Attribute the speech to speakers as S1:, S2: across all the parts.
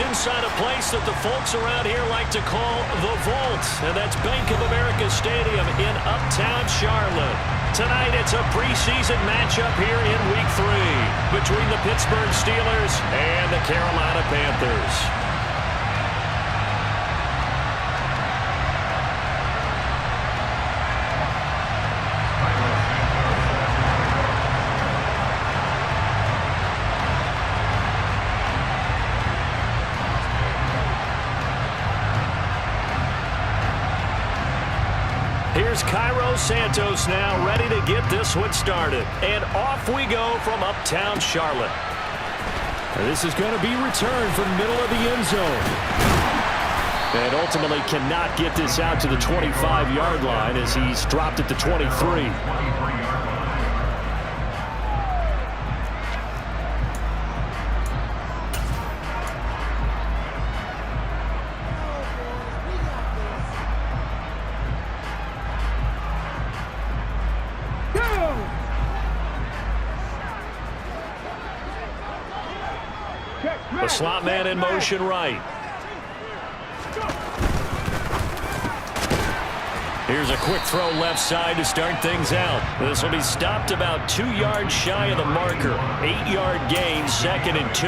S1: inside a place that the folks around here like to call the Vault, and that's Bank of America Stadium in Uptown Charlotte. Tonight, it's a preseason matchup here in Week 3 between the Pittsburgh Steelers and the Carolina Panthers. Here's Cairo Santos now, ready to get this one started. And off we go from Uptown Charlotte. This is going to be returned from middle of the end zone. And ultimately cannot get this out to the 25-yard line as he's dropped it to 23. The slot man in motion right. Here's a quick throw left side to start things out. This will be stopped about 2 yards shy of the marker. 8-yard gain, 2nd and 2.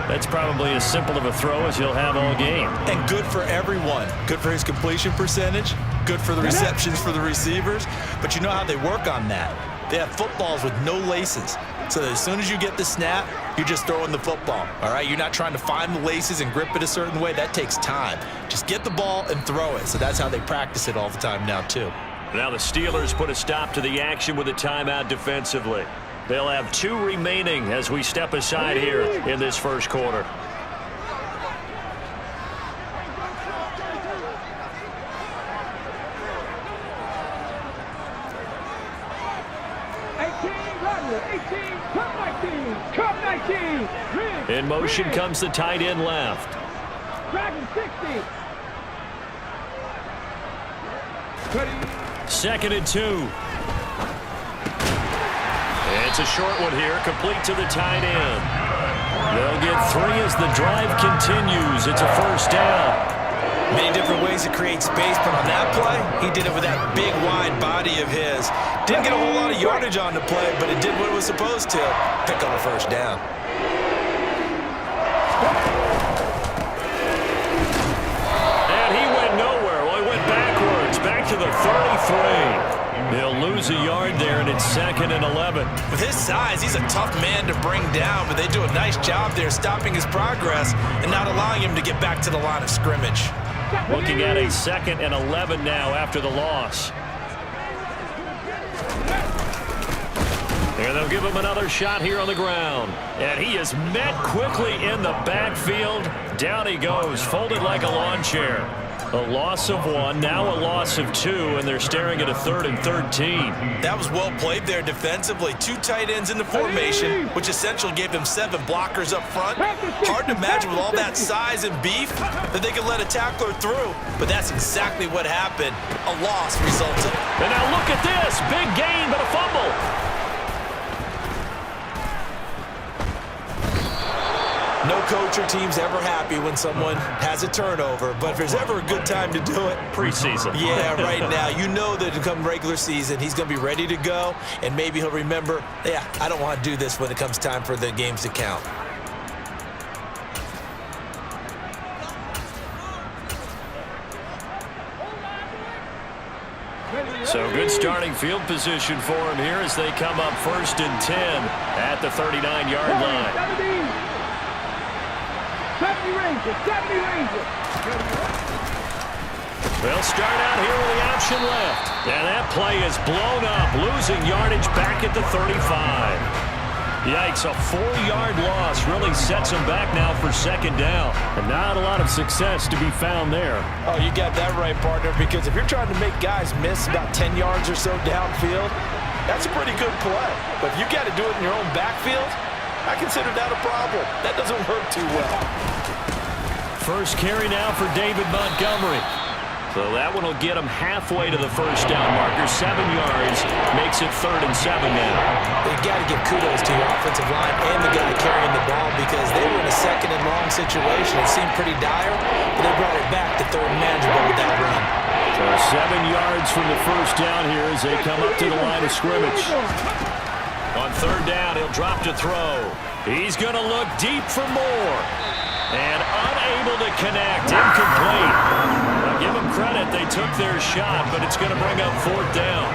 S1: That's probably as simple of a throw as he'll have all game.
S2: And good for everyone. Good for his completion percentage. Good for the receptions for the receivers. But you know how they work on that. They have footballs with no laces. So that as soon as you get the snap, you're just throwing the football, all right? You're not trying to find the laces and grip it a certain way. That takes time. Just get the ball and throw it. So that's how they practice it all the time now, too.
S1: Now the Steelers put a stop to the action with a timeout defensively. They'll have 2 remaining as we step aside here in this first quarter. In motion comes the tight end left. 2nd and 2. It's a short one here, complete to the tight end. They'll get 3 as the drive continues. It's a first down.
S2: Many different ways to create space, but on that play, he did it with that big, wide body of his. Didn't get a whole lot of yardage on the play, but it did what it was supposed to. Pick on a first down.
S1: And he went nowhere. Well, he went backwards, back to the 33. He'll lose a yard there, and it's 2nd and 11.
S2: With his size, he's a tough man to bring down, but they do a nice job there stopping his progress and not allowing him to get back to the line of scrimmage.
S1: Looking at a 2nd and 11 now after the loss. And they'll give him another shot here on the ground. And he is met quickly in the backfield. Down he goes, folded like a lawn chair. A loss of 1, now a loss of 2, and they're staring at a 3rd and 13.
S2: That was well played there defensively. 2 tight ends in the formation, which essentially gave them 7 blockers up front. Hard to imagine with all that size and beef that they could let a tackler through, but that's exactly what happened. A loss resulted.
S1: And now look at this. Big gain, but a fumble.
S2: No coach or team's ever happy when someone has a turnover, but if there's ever a good time to do it,
S1: preseason.
S2: Yeah, right now. You know that to come regular season, he's going to be ready to go, and maybe he'll remember, yeah, I don't want to do this when it comes time for the games to count.
S1: So good starting field position for him here as they come up 1st and 10 at the 39-yard line.
S3: 70 Rangers.
S1: They'll start out here with the option left. And that play is blown up, losing yardage back at the 35. Yikes, a 4-yard loss really sets them back now for 2nd down. And not a lot of success to be found there.
S2: Oh, you got that right, partner, because if you're trying to make guys miss about 10 yards or so downfield, that's a pretty good play. But if you got to do it in your own backfield, I consider that a problem. That doesn't work too well.
S1: First carry now for David Montgomery. So that one will get them halfway to the first down marker. 7 yards makes it 3rd and 7 now.
S2: You've got to give kudos to your offensive line and the guy carrying the ball because they were in a 2nd and long situation. It seemed pretty dire, but they brought it back to 3rd and manageable with that run.
S1: So 7 yards from the first down here as they come up to the line of scrimmage. On 3rd down, he'll drop to throw. He's going to look deep for more. And unable to connect. Incomplete. Now give them credit. They took their shot, but it's going to bring up 4th down.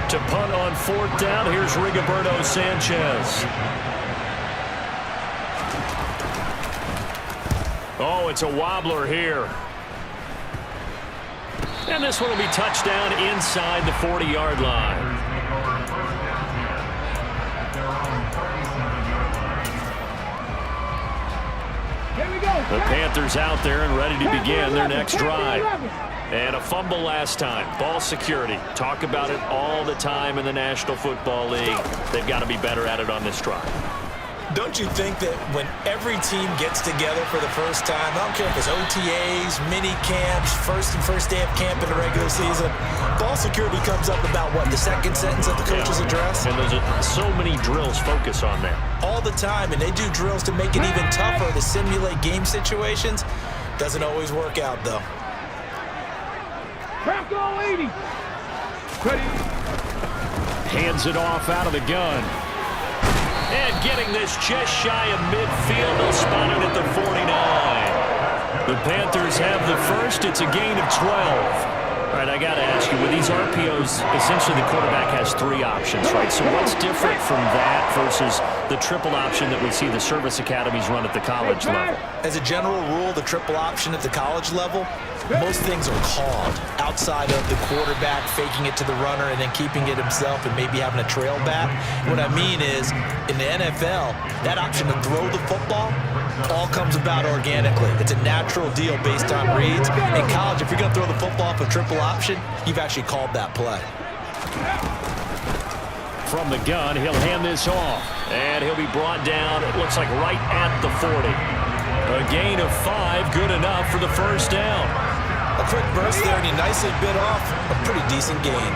S1: To punt on 4th down, here's Rigoberto Sanchez. Oh, it's a wobbler here. And this one will be touchdown inside the 40-yard line. The Panthers out there and ready to begin their next drive. And a fumble last time. Ball security. Talk about it all the time in the National Football League. They've got to be better at it on this drive.
S2: Don't you think that when every team gets together for the first time, I don't care if it's OTAs, mini camps, first day of camp in the regular season, ball security comes up about what, the 2nd sentence of the coach's address?
S1: And there's so many drills focus on that.
S2: All the time, and they do drills to make it even tougher to simulate game situations. Doesn't always work out, though.
S3: Crack all 80. Ready.
S1: Hands it off out of the gun. And getting this just shy of midfield, they'll spot it at the 49. The Panthers have the first. It's a gain of 12. All right, I got to ask you, with these RPOs, essentially the quarterback has 3 options, right? So what's different from that versus the triple option that we see the service academies run at the college level?
S2: As a general rule, the triple option at the college level, most things are called outside of the quarterback faking it to the runner and then keeping it himself and maybe having a trail back. What I mean is, in the NFL, that option to throw the football all comes about organically. It's a natural deal based on reads. In college, if you're going to throw the football off a triple option, you've actually called that play.
S1: From the gun, he'll hand this off. And he'll be brought down, it looks like right at the 40. A gain of 5, good enough for the first down.
S2: A quick burst there, and he nicely bit off a pretty decent gain.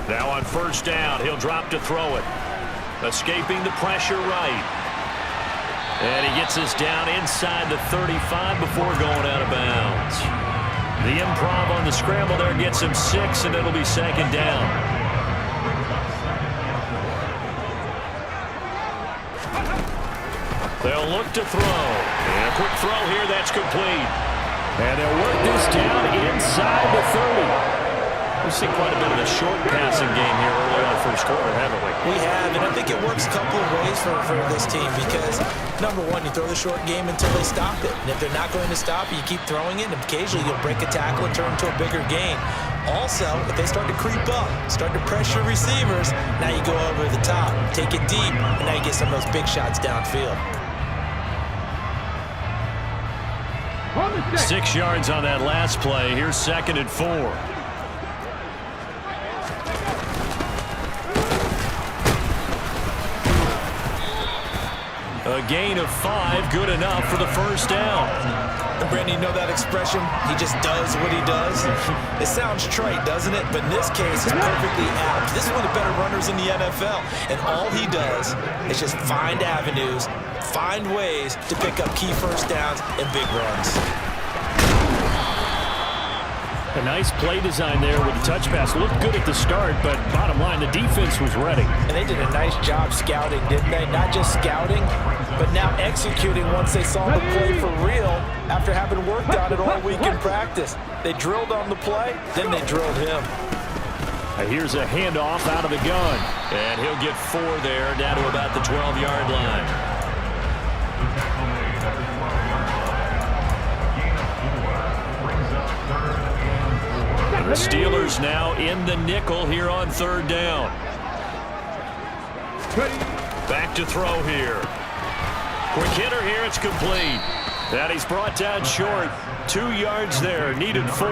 S1: Now on first down, he'll drop to throw it. Escaping the pressure right. And he gets this down inside the 35 before going out of bounds. The improv on the scramble there gets him 6, and it'll be 2nd down. They'll look to throw. And a quick throw here, that's complete. And they'll work this down inside the 30. We've seen quite a bit of a short passing game here early on the first quarter, haven't we?
S2: We have, and I think it works a couple of ways for this team because, number one, you throw the short game until they stop it. And if they're not going to stop it, you keep throwing it, and occasionally you'll break a tackle and turn into a bigger gain. Also, if they start to creep up, start to pressure receivers, now you go over the top, take it deep, and now you get some of those big shots downfield.
S1: 6 yards on that last play. Here's 2nd and 4. A gain of 5, good enough for the first down.
S2: And Brandon, you know that expression? He just does what he does. It sounds trite, doesn't it? But in this case, it's perfectly apt. This is one of the better runners in the NFL. And all he does is just find avenues, find ways to pick up key first downs and big runs.
S1: A nice play design there with the touch pass. Looked good at the start, but bottom line, the defense was ready.
S2: And they did a nice job scouting, didn't they? Not just scouting, but now executing once they saw the play for real after having worked on it all week in practice. They drilled on the play, then they drilled him.
S1: Here's a handoff out of the gun. And he'll get 4 there, down to about the 12-yard line. The Steelers now in the nickel here on 3rd down. Back to throw here. Quick hitter here, it's complete. And he's brought down short. 2 yards there, needed 4.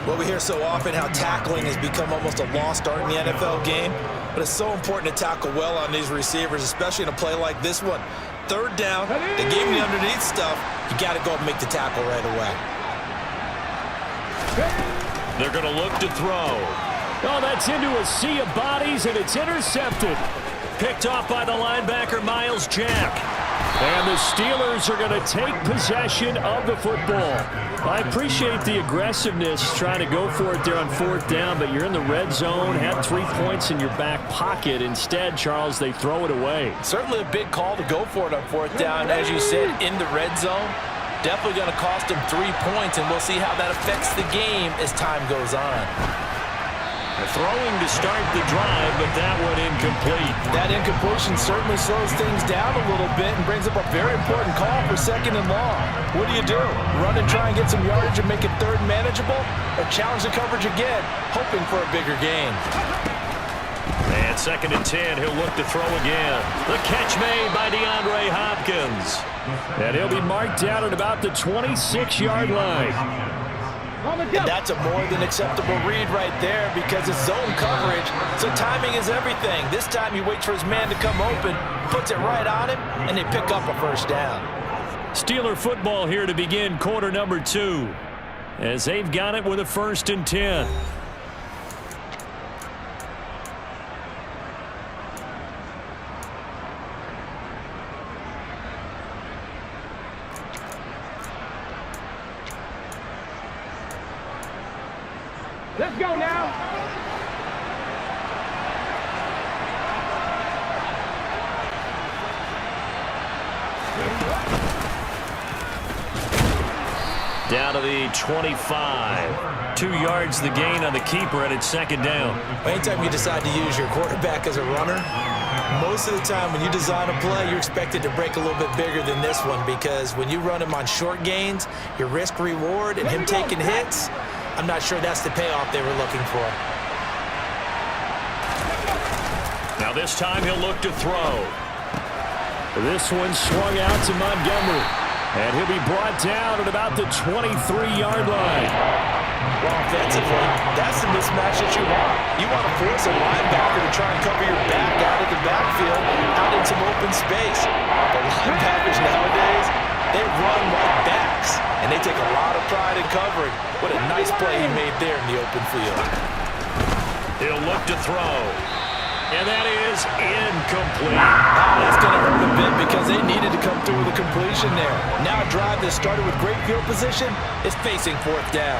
S2: Well, we hear so often how tackling has become almost a lost art in the NFL game, but it's so important to tackle well on these receivers, especially in a play like this one. 3rd down. They gave him the underneath stuff. You got to go and make the tackle right away.
S1: They're going to look to throw. Oh, that's into a sea of bodies, and it's intercepted. Picked off by the linebacker, Miles Jack. And the Steelers are going to take possession of the football. I appreciate the aggressiveness trying to go for it there on 4th down, but you're in the red zone, had 3 points in your back pocket. Instead, Charles, they throw it away.
S2: Certainly a big call to go for it on 4th down. As you said, in the red zone. Definitely going to cost them 3 points, and we'll see how that affects the game as time goes on.
S1: Throwing to start the drive, but that one incomplete.
S2: That incompletion certainly slows things down a little bit and brings up a very important call for 2nd and long. What do? Run and try and get some yardage and make it 3rd manageable? Or challenge the coverage again, hoping for a bigger gain?
S1: And 2nd and 10, he'll look to throw again. The catch made by DeAndre Hopkins. And he'll be marked down at about the 26-yard line.
S2: And that's a more than acceptable read right there because it's zone coverage, so timing is everything. This time he waits for his man to come open, puts it right on him, and they pick up a 1st down.
S1: Steeler football here to begin quarter number 2 as they've got it with a 1st and 10.
S3: Let's go now.
S1: Down to the 25. 2 yards the gain on the keeper, and it's 2nd down.
S2: Anytime you decide to use your quarterback as a runner, most of the time when you design a play, you're expected to break a little bit bigger than this one because when you run him on short gains, your risk-reward and him taking hits, I'm not sure that's the payoff they were looking for.
S1: Now this time he'll look to throw. This one swung out to Montgomery. And he'll be brought down at about the 23-yard line.
S2: Well, offensively, that's the mismatch that you want. You want to force a linebacker to try and cover your back out of the backfield, out in some open space. The linebackers nowadays, they run like backs, and they take a lot of pride in covering. What a nice play he made there in the open field.
S1: He'll look to throw. And that is incomplete.
S2: That's going to hurt a bit because they needed to come through with a completion there. Now a drive that started with great field position is facing 4th down.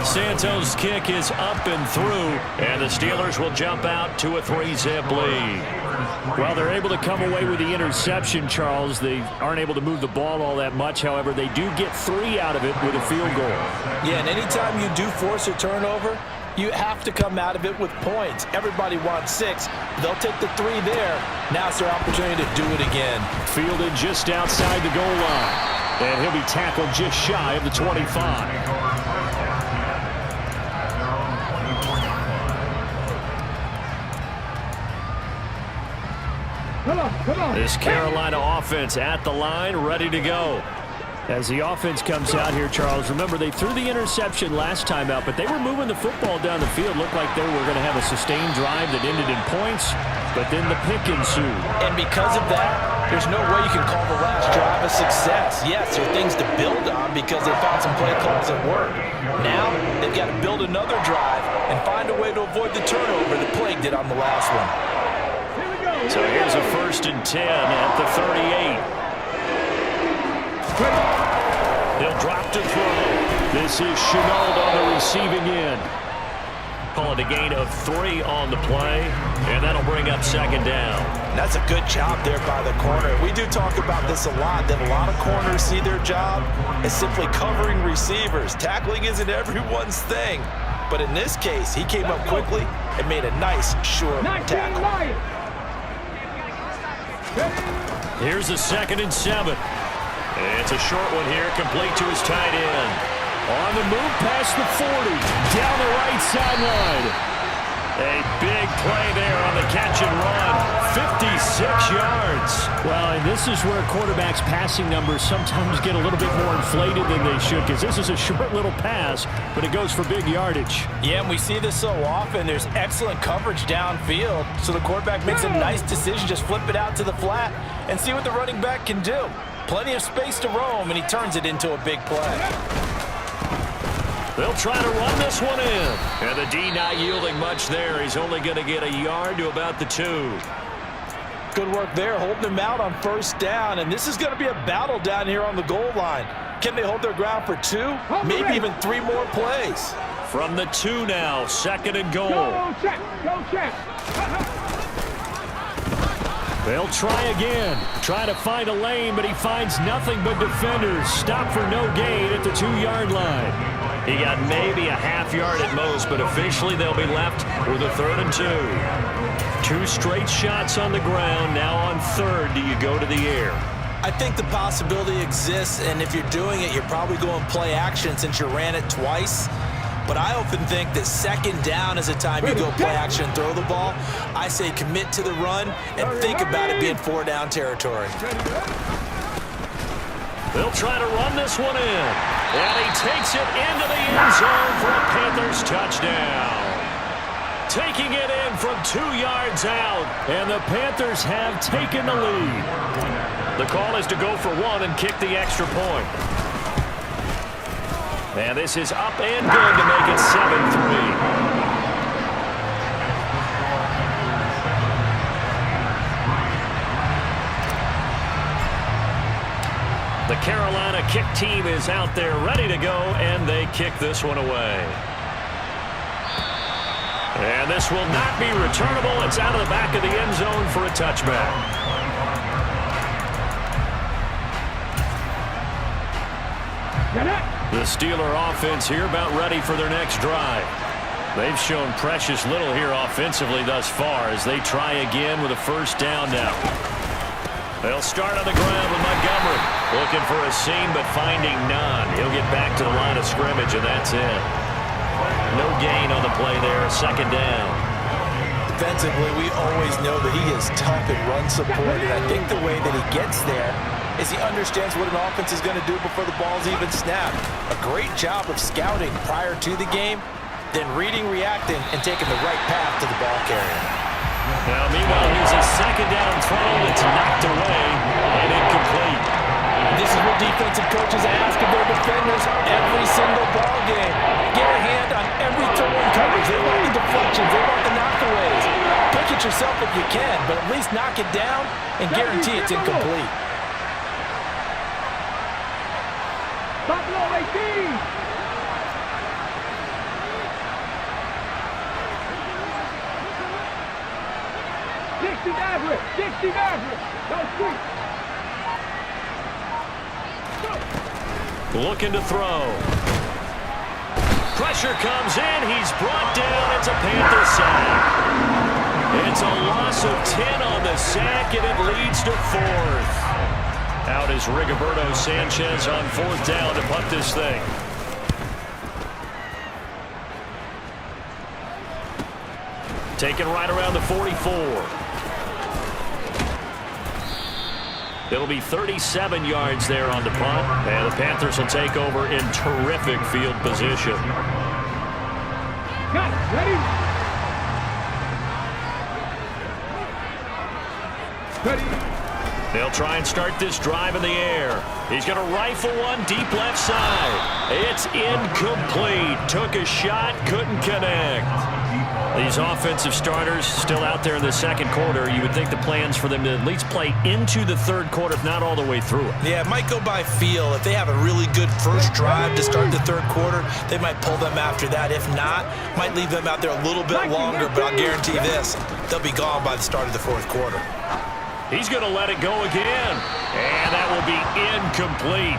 S1: Santos' kick is up and through, and the Steelers will jump out to a 3-zip lead. Well, they're able to come away with the interception, Charles. They aren't able to move the ball all that much. However, they do get 3 out of it with a field goal.
S2: Yeah, and anytime you do force a turnover, you have to come out of it with points. Everybody wants 6. They'll take the 3 there. Now it's their opportunity to do it again.
S1: Fielded just outside the goal line. And he'll be tackled just shy of the 25.
S3: Come on.
S1: This Carolina offense at the line, ready to go. As the offense comes out here, Charles, remember they threw the interception last time out, but they were moving the football down the field. Looked like they were going to have a sustained drive that ended in points, but then the pick ensued.
S2: And because of that, there's no way you can call the last drive a success. Yes, there are things to build on because they found some play calls that work. Now, they've got to build another drive and find a way to avoid the turnover that plagued it on the last one.
S1: So here's a 1st and 10 at the 38. He'll drop to throw. This is Chenault on the receiving end. Call it a gain of 3 on the play, and that'll bring up 2nd down.
S2: That's a good job there by the corner. We do talk about this a lot, that a lot of corners see their job as simply covering receivers. Tackling isn't everyone's thing. But in this case, he came up quickly and made a nice, sure tackle.
S1: Here's a 2nd and 7. It's a short one here, complete to his tight end. On the move past the 40, down the right sideline. A big play there on the catch and run. 56 yards. Well, and this is where quarterbacks' passing numbers sometimes get a little bit more inflated than they should, because this is a short little pass, but it goes for big yardage.
S4: Yeah, and we see this so often. There's excellent coverage downfield, so the quarterback makes a nice decision. Just flip it out to the flat and see what the running back can do. Plenty of space to roam, and he turns it into a big play.
S1: They'll try to run this one in. And the D not yielding much there. He's only going to get a yard to about the 2.
S4: Good work there, holding him out on first down. And this is going to be a battle down here on the goal line. Can they hold their ground for 2? Maybe even 3 more plays.
S1: From the 2 now, 2nd and goal.
S3: Go check. Go check.
S1: They'll try again. Try to find a lane, but he finds nothing but defenders. Stop for no gain at the 2-yard line. He got maybe a half yard at most, but officially they'll be left with a 3rd and 2. 2 straight shots on the ground. Now on 3rd, do you go to the air?
S2: I think the possibility exists, and if you're doing it, you're probably going play action since you ran it twice. But I often think that 2nd down is the time you go play action and throw the ball. I say commit to the run and think about it being 4-down territory.
S1: They'll try to run this one in. And he takes it into the end zone for a Panthers touchdown. Taking it in from 2 yards out. And the Panthers have taken the lead. The call is to go for 1 and kick the extra point. And this is up and good to make it 7-3. The Carolina kick team is out there ready to go, and they kick this one away. And this will not be returnable. It's out of the back of the end zone for a touchback. The Steeler offense here about ready for their next drive. They've shown precious little here offensively thus far as they try again with a 1st down now. They'll start on the ground with Montgomery. Looking for a seam, but finding none. He'll get back to the line of scrimmage, and that's it. No gain on the play there. 2nd down.
S4: Defensively, we always know that he is tough in run support, and I think the way that he gets there is he understands what an offense is going to do before the ball's even snapped. A great job of scouting prior to the game, then reading, reacting, and taking the right path to the ball carrier.
S1: Now, meanwhile, here's a 2nd down throw that's knocked away and incomplete.
S4: This is what defensive coaches ask of their defenders every single ball game. Get a hand on every throw in coverage. They want the deflections. They want the knockaways. Pick it yourself if you can, but at least knock it down and guarantee it's incomplete.
S3: Buffalo 18. Dixie Maverick. Go street.
S1: Looking to throw. Pressure comes in. He's brought down. It's a Panther sack. It's a loss of 10 on the sack, and it leads to 4th. Out is Rigoberto Sanchez on 4th down to punt this thing. Taken right around the 44. It'll be 37 yards there on the punt, and the Panthers will take over in terrific field position.
S3: Got it. Ready? Ready.
S1: They'll try and start this drive in the air. He's going to rifle one deep left side. It's incomplete. Took a shot, couldn't connect. These offensive starters still out there in the 2nd quarter. You would think the plans for them to at least play into the 3rd quarter, if not all the way through it.
S2: Yeah, it might go by feel. If they have a really good first drive to start the 3rd quarter, they might pull them after that. If not, might leave them out there a little bit longer, but I'll guarantee this, they'll be gone by the start of the 4th quarter.
S1: He's going to let it go again, and that will be incomplete.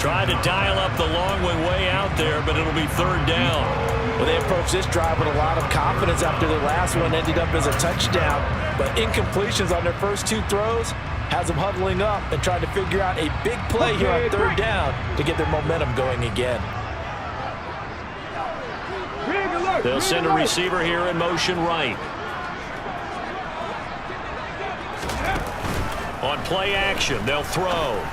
S1: Tried to dial up the long way out there, but it'll be 3rd down.
S4: Well, they approached this drive with a lot of confidence after their last one ended up as a touchdown. But incompletions on their first 2 throws has them huddling up and trying to figure out a big play here on 3rd down to get their momentum going again.
S3: Big alert.
S1: They'll send a receiver here in motion right. On play action, they'll throw.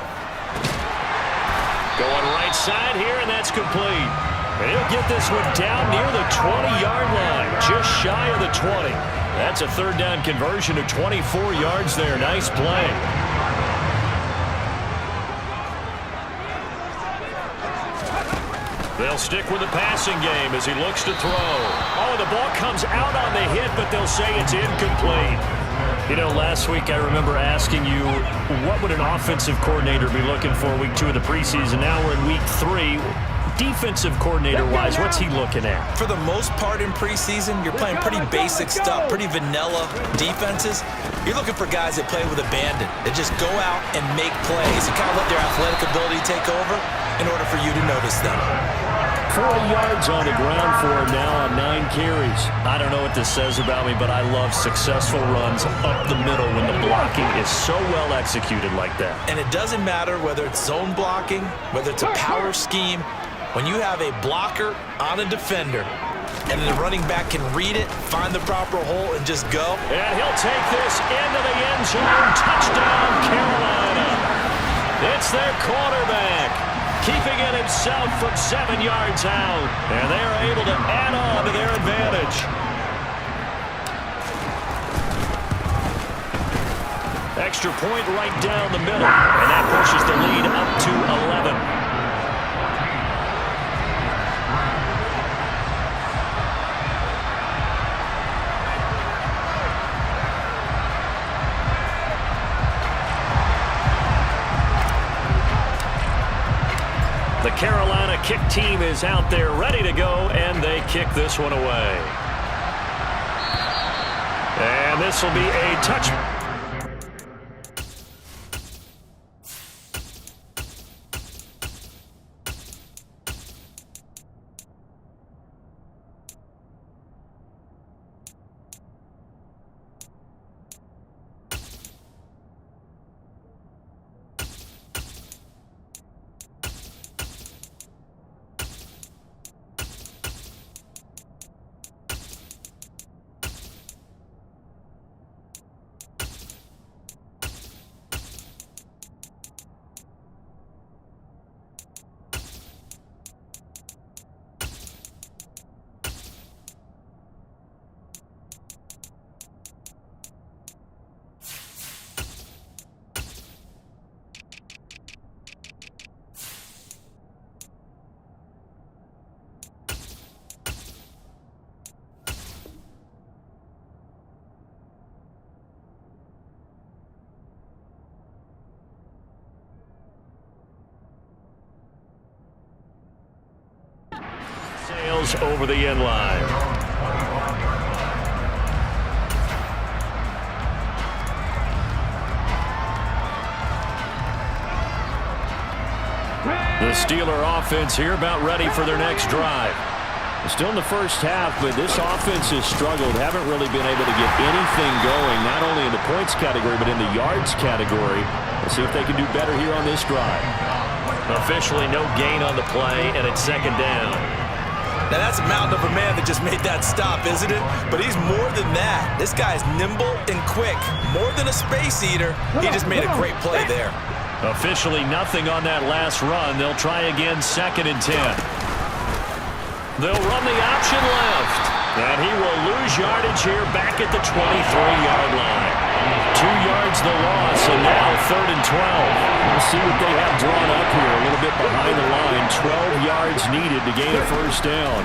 S1: Going right side here, and that's complete. And he'll get this one down near the 20-yard line, just shy of the 20. That's a third down conversion of 24 yards there. Nice play. They'll stick with the passing game as he looks to throw. Oh, the ball comes out on the hit, but they'll say it's incomplete. You know, last week I remember asking you, what would an offensive coordinator be looking for week 2 of the preseason? Now we're in week 3. Defensive coordinator-wise, what's he looking at?
S2: For the most part in preseason, you're playing pretty basic stuff, pretty vanilla defenses. You're looking for guys that play with abandon, that just go out and make plays and kind of let their athletic ability take over in order for you to notice them.
S1: 40 yards on the ground for him now on 9 carries. I don't know what this says about me, but I love successful runs up the middle when the blocking is so well executed like that.
S2: And it doesn't matter whether it's zone blocking, whether it's a power scheme. When you have a blocker on a defender and the running back can read it, find the proper hole, and just go.
S1: And he'll take this into the end zone. Touchdown, Carolina. It's their quarterback, keeping it himself from 7 yards out. And they are able to add on to their advantage. Extra point right down the middle. And that pushes the lead up to 11. The Carolina kick team is out there ready to go, and they kick this one away. And this will be a touchdown. Sails over the end line. The Steeler offense here about ready for their next drive. Still in the first half, but this offense has struggled. Haven't really been able to get anything going, not only in the points category, but in the yards category. Let's see if they can do better here on this drive. Officially no gain on the play, and it's second down.
S2: Now that's a mountain of a man that just made that stop, isn't it? But he's more than that. This guy's nimble and quick. More than a space eater. He just made a great play there.
S1: Officially nothing on that last run. They'll try again, 2nd and 10. They'll run the option left. And he will lose yardage here back at the 23-yard line. 2 yards the loss, and now 3rd and 12. We'll see what they have drawn up here. A little bit behind the line. 12 yards needed to gain a first down.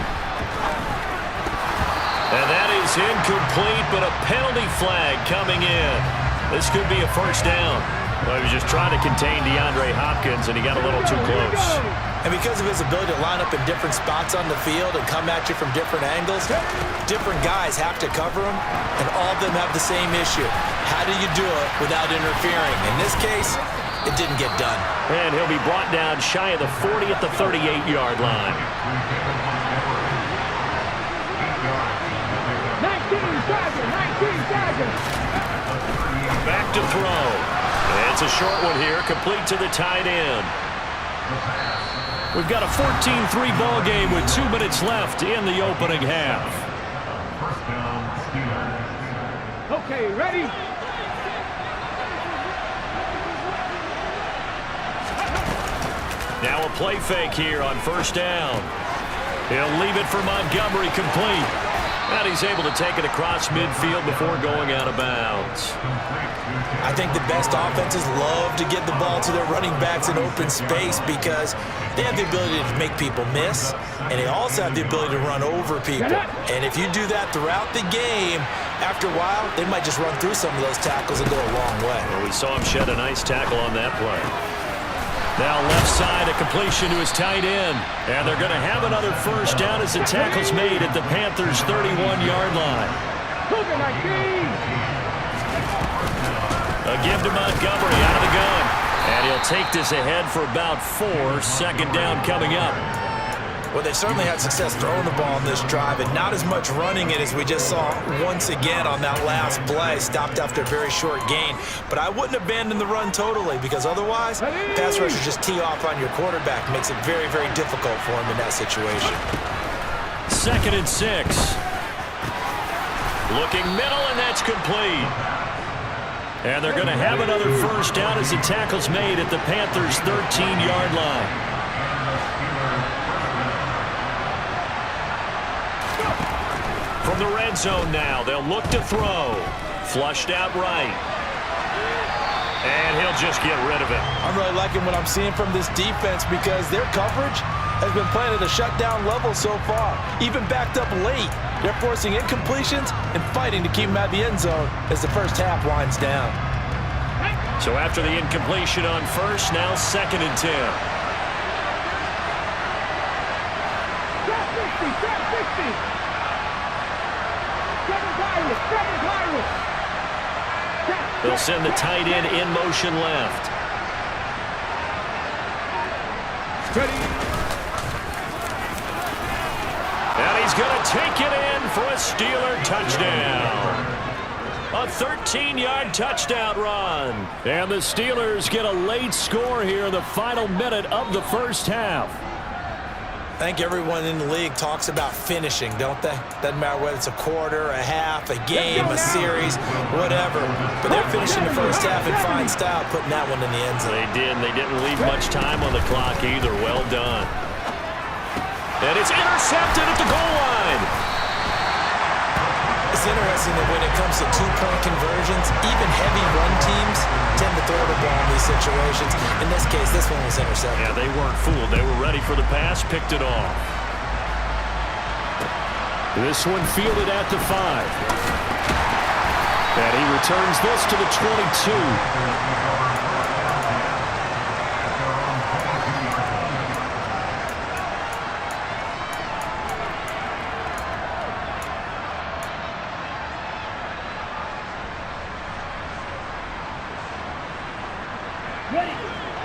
S1: And that is incomplete, but a penalty flag coming in. This could be a first down. Well, he was just trying to contain DeAndre Hopkins, and he got a little too close.
S2: And because of his ability to line up in different spots on the field and come at you from different angles, different guys have to cover him, and all of them have the same issue. How do you do it without interfering? In this case, it didn't get done.
S1: And he'll be brought down shy of the 40 at the 38-yard line.
S3: 19 seconds.
S1: Back to throw. It's a short one here, complete to the tight end. We've got a 14-3 ball game with 2 minutes left in the opening half.
S3: Okay, ready?
S1: Now a play fake here on first down. He'll leave it for Montgomery complete. And he's able to take it across midfield before going out of bounds.
S4: I think the best offenses love to get the ball to their running backs in open space because they have the ability to make people miss, and they also have the ability to run over people. And if you do that throughout the game, after a while, they might just run through some of those tackles and go a long way.
S1: Well, we saw him shed a nice tackle on that play. Now left side, a completion to his tight end. And they're going to have another first down as the tackle's made at the Panthers' 31-yard line. A give to Montgomery out of the gun. And he'll take this ahead for about 4. Second down coming up.
S4: Well, they certainly had success throwing the ball on this drive and not as much running it as we just saw once again on that last play. Stopped after a very short gain. But I wouldn't abandon the run totally because otherwise, pass rushers just tee off on your quarterback. Makes it very, very difficult for him in that situation.
S1: 2nd and 6. Looking middle, and that's complete. And they're going to have another first down as the tackle's made at the Panthers' 13-yard line. From the red zone now, they'll look to throw. Flushed out right. And he'll just get rid of it.
S4: I'm really liking what I'm seeing from this defense because their coverage has been playing at a shutdown level so far. Even backed up late, they're forcing incompletions and fighting to keep them at the end zone as the first half winds down.
S1: So after the incompletion on first, now 2nd and 10. They'll send the tight end in motion left. And he's going to take it in for a Steeler touchdown. A 13-yard touchdown run. And the Steelers get a late score here in the final minute of the first half.
S4: I think everyone in the league talks about finishing, don't they? Doesn't matter whether it's a quarter, a half, a game, a series, whatever. But they're finishing the first half in fine style, putting that one in the end zone.
S1: They did, and they didn't leave much time on the clock either. Well done. And it's intercepted at the goal line.
S4: It's interesting that when it comes to two-point conversions, even heavy run teams tend to throw the ball in these situations. In this case, this one was intercepted.
S1: Yeah, they weren't fooled. They were ready for the pass, picked it off. This one fielded at the 5. And he returns this to the 22.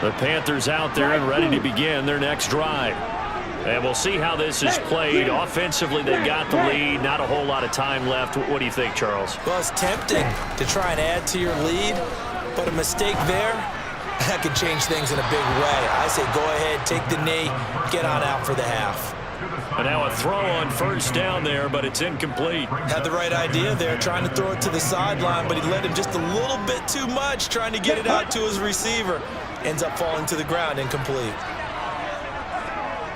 S1: The Panthers out there and ready to begin their next drive. And we'll see how this is played. Offensively, they got the lead. Not a whole lot of time left. What do you think, Charles?
S4: Well, it's tempting to try and add to your lead, but a mistake there, that could change things in a big way. I say go ahead, take the knee, get on out for the half.
S1: And now a throw on first down there, but it's incomplete.
S4: Had the right idea there, trying to throw it to the sideline, but he led him just a little bit too much, trying to get it out to his receiver. Ends up falling to the ground, incomplete.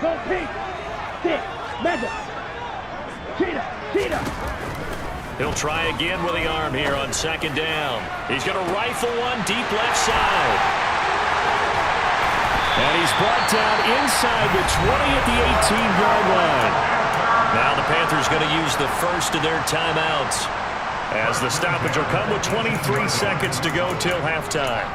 S3: Go Pete! Stick! Measure! Cheetah!
S1: He'll try again with the arm here on second down. He's going to rifle one deep left side. And he's brought down inside the 20 at the 18-yard line. Now the Panthers going to use the first of their timeouts as the stoppage will come with 23 seconds to go till halftime.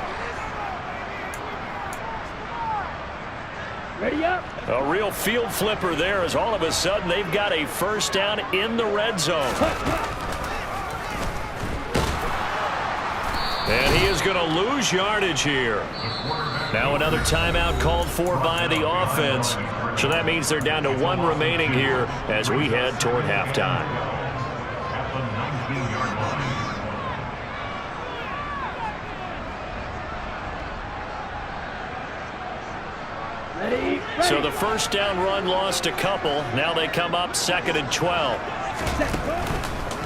S3: Ready up.
S1: A real field flipper there as all of a sudden they've got a first down in the red zone. And he is going to lose yardage here. Now another timeout called for by the offense. So that means they're down to 1 remaining here as we head toward halftime.
S3: Ready?
S1: So the first down run lost a couple. Now they come up 2nd and 12.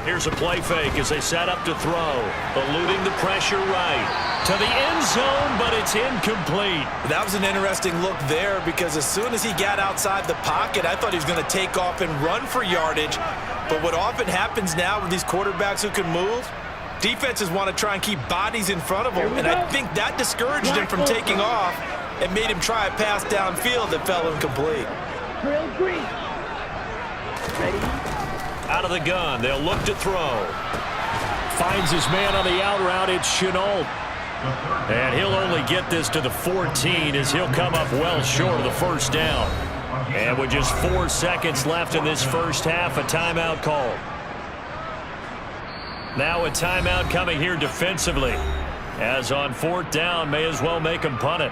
S1: Here's a play fake as they set up to throw. Eluding the pressure right. To the end zone, but it's incomplete.
S2: That was an interesting look there because as soon as he got outside the pocket, I thought he was going to take off and run for yardage. But what often happens now with these quarterbacks who can move, defenses want to try and keep bodies in front of them. And I think that discouraged him from taking off and made him try a pass downfield that fell incomplete.
S3: Trail green. Ready?
S1: Out of the gun, they'll look to throw. Finds his man on the out route, it's Chenault. And he'll only get this to the 14 as he'll come up well short of the first down. And with just 4 seconds left in this first half, a timeout called. Now a timeout coming here defensively. As on 4th down, may as well make him punt it.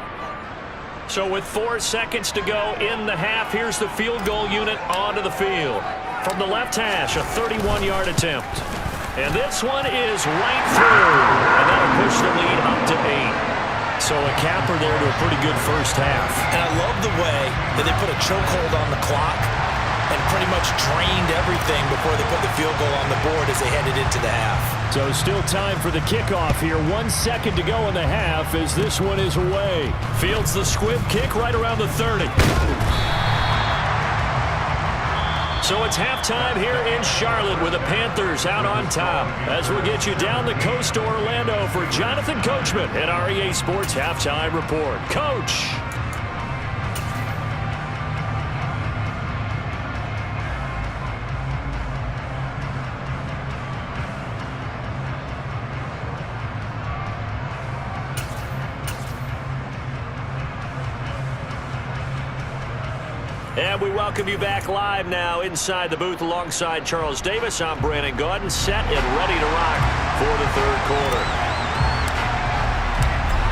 S1: So with 4 seconds to go in the half, here's the field goal unit onto the field. From the left hash, a 31-yard attempt. And this one is right through. And that'll push the lead up to 8. So a capper there to a pretty good first half.
S2: And I love the way that they put a chokehold on the clock and pretty much drained everything before they put the field goal on the board as they headed into the half.
S1: So still time for the kickoff here. 1 second to go in the half as this one is away. Fields the squib kick right around the 30. So it's halftime here in Charlotte with the Panthers out on top. As we'll get you down the coast to Orlando for Jonathan Coachman at REA Sports Halftime Report. Coach. And we welcome you back live now inside the booth alongside Charles Davis. I'm Brandon Gaudin, set and ready to rock for the third quarter.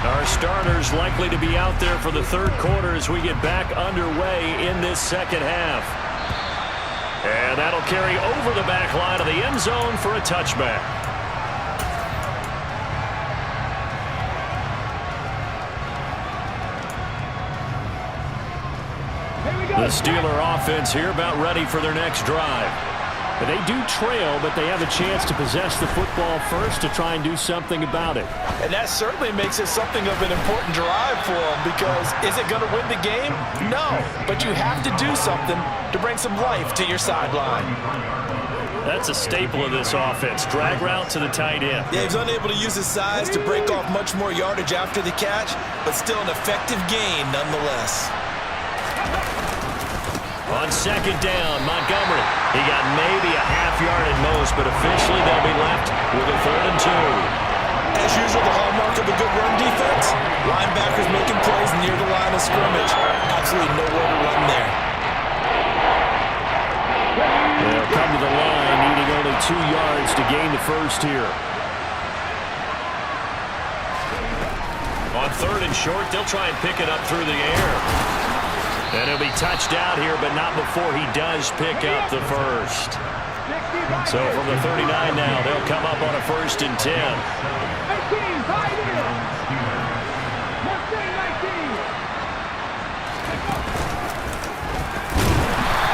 S1: Our starters likely to be out there for the third quarter as we get back underway in this second half. And that'll carry over the back line of the end zone for a touchback. The Steeler offense here about ready for their next drive. They do trail, but they have a chance to possess the football first to try and do something about it.
S4: And that certainly makes it something of an important drive for them because is it going to win the game? No, but you have to do something to bring some life to your sideline.
S1: That's a staple of this offense. Drag route to the tight end.
S2: Yeah, he's unable to use his size to break off much more yardage after the catch, but still an effective gain nonetheless.
S1: On second down, Montgomery. He got maybe a half yard at most, but officially they'll be left with a 3rd and 2.
S2: As usual, the hallmark of a good run defense, linebackers making plays near the line of scrimmage. Absolutely nowhere to run there.
S1: They'll come to the line, needing only 2 yards to gain the first here. On 3rd and short, they'll try and pick it up through the air. And he'll be touched out here, but not before he does pick up the first. So from the 39 now, they'll come up on a 1st and 10.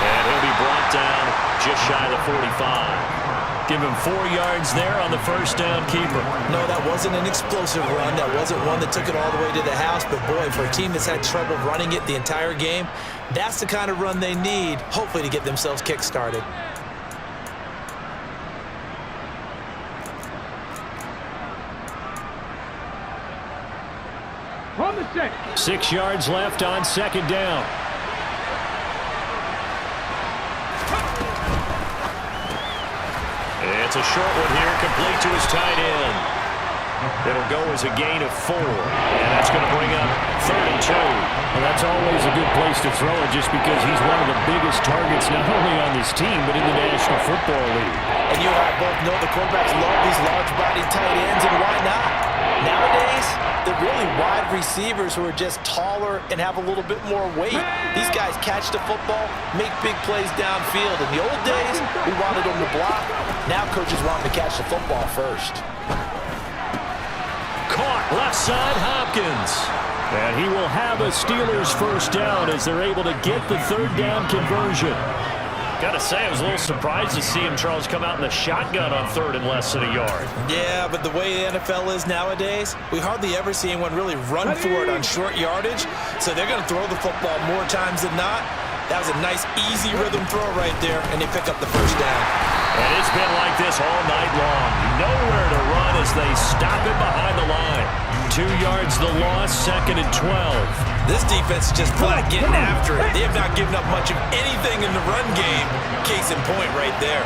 S1: And he'll be brought down just shy of the 45. Give him 4 yards there on the first down keeper.
S2: No, that wasn't an explosive run. That wasn't one that took it all the way to the house. But, boy, for a team that's had trouble running it the entire game, that's the kind of run they need, hopefully, to get themselves kick-started.
S3: On the 6.
S1: 6 yards left on second down. It's a short one here, complete to his tight end. It'll go as a gain of 4, and that's going to bring up 3rd and 2.
S5: Well, that's always a good place to throw it just because he's one of the biggest targets not only on this team but in the National Football League.
S4: And you and I both know the quarterbacks love these large-bodied tight ends, and why not? Nowadays, they're really wide receivers who are just taller and have a little bit more weight. These guys catch the football, make big plays downfield. In the old days, we wanted them to block. Now coaches want them to catch the football first.
S1: Caught left side, Hopkins. And he will have a Steelers first down as they're able to get the third down conversion. Got to say, I was a little surprised to see him, Charles, come out in the shotgun on third and less than a yard.
S2: Yeah, but the way the NFL is nowadays, we hardly ever see anyone really run for it on short yardage. So they're going to throw the football more times than not. That was a nice, easy rhythm throw right there, and they pick up the first down.
S1: And it's been like this all night long. Nowhere to run as they stop him behind the line. 2 yards the loss, 2nd and 12.
S2: This defense is just flat getting after it. They have not given up much of anything in the run game. Case in point right there.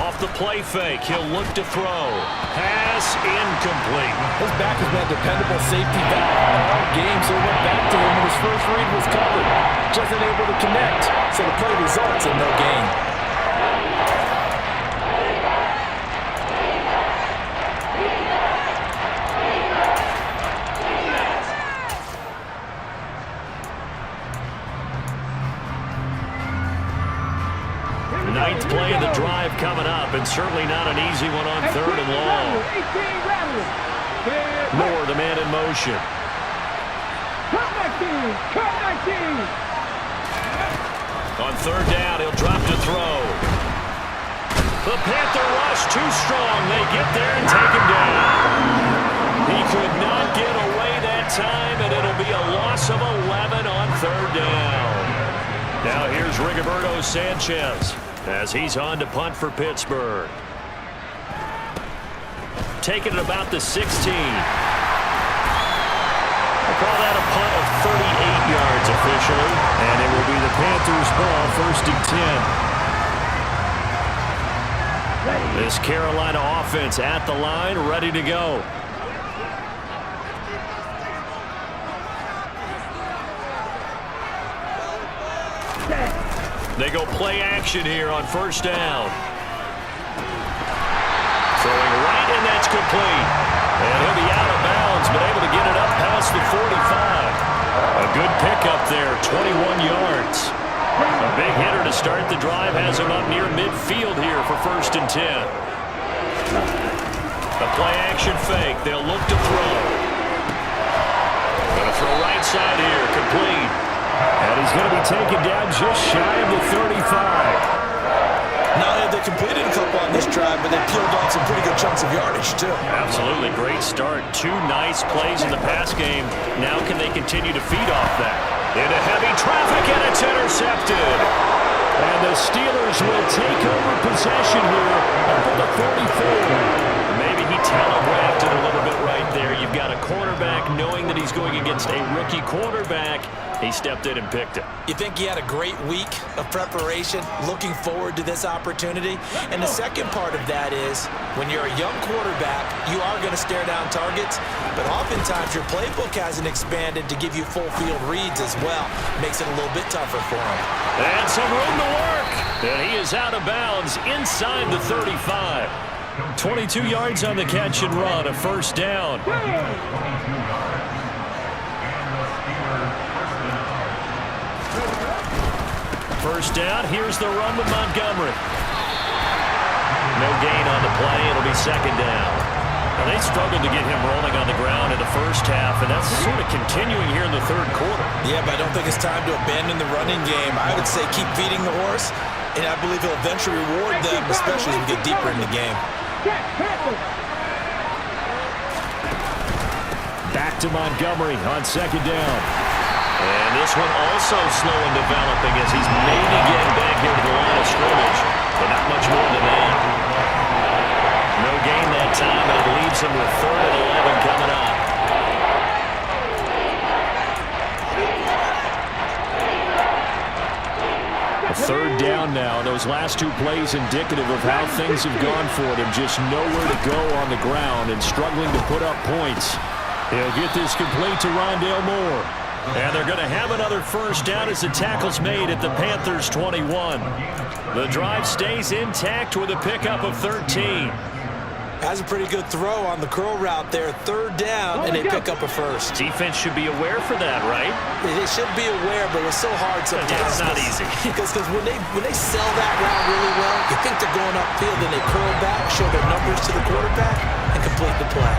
S1: Off the play fake, he'll look to throw. Pass incomplete.
S4: His back has been a dependable safety valve all game, so he went back to him when his first read was covered. Just unable to connect, so the play results in no gain.
S1: Ninth play of the drive coming up, and certainly not an easy one on third and long. Moore, the man in motion. On third down, he'll drop to throw. The Panther rush too strong. They get there and take him down. He could not get away that time, and it'll be a loss of 11 on third down. Now here's Rigoberto Sanchez as he's on to punt for Pittsburgh. Taking it about the 16. We'll call that a punt of 38 yards officially. And it will be the Panthers' ball, 1st and 10. This Carolina offense at the line, ready to go. They go play action here on first down. Throwing right, and that's complete. And he'll be out of bounds, but able to get it up past the 45. A good pickup there, 21 yards. A big hitter to start the drive has him up near midfield here for 1st and 10. A play action fake. They'll look to throw. Going to throw right side here, complete. And he's going to be taken down just shy of the 35.
S2: Not only have they completed a couple on this drive, but they peeled off some pretty good chunks of yardage, too.
S1: Absolutely. Great start. 2 nice plays in the pass game. Now can they continue to feed off that? Into heavy traffic, and it's intercepted. And the Steelers will take over possession here up at the 34. Maybe he telegraphed it a little bit right there. You've got a cornerback knowing that he's going against a rookie quarterback. He stepped in and picked it.
S2: You think he had a great week of preparation, looking forward to this opportunity? And the second part of that is, when you're a young quarterback, you are going to stare down targets, but oftentimes your playbook hasn't expanded to give you full field reads as well. Makes it a little bit tougher for him.
S1: And some room to work. And he is out of bounds inside the 35. 22 yards on the catch and run, a first down. First down, here's the run with Montgomery. No gain on the play, it'll be 2nd down. Now they struggled to get him rolling on the ground in the first half, and that's sort of continuing here in the 3rd quarter.
S2: Yeah, but I don't think it's time to abandon the running game. I would say keep feeding the horse, and I believe he'll eventually reward them, especially as we get deeper in the game.
S1: Back to Montgomery on 2nd down. And this one also slow in developing as he's maybe getting back here to the line of scrimmage, but not much more than that. No gain that time, and it leaves him with 3rd and 11 coming up. A 3rd down now. Those last 2 plays indicative of how things have gone for them. Just nowhere to go on the ground and struggling to put up points. He'll get this complete to Rondale Moore. And they're going to have another first down as the tackle's made at the Panthers' 21. The drive stays intact with a pickup of 13.
S2: Has a pretty good throw on the curl route there. 3rd down, and they pick up a first.
S1: Defense should be aware for that, right?
S2: They should be aware, but it's so hard sometimes.
S1: It's not easy.
S2: Because when they sell that route really well, you think they're going upfield and they curl back, show their numbers to the quarterback.
S4: and complete the play.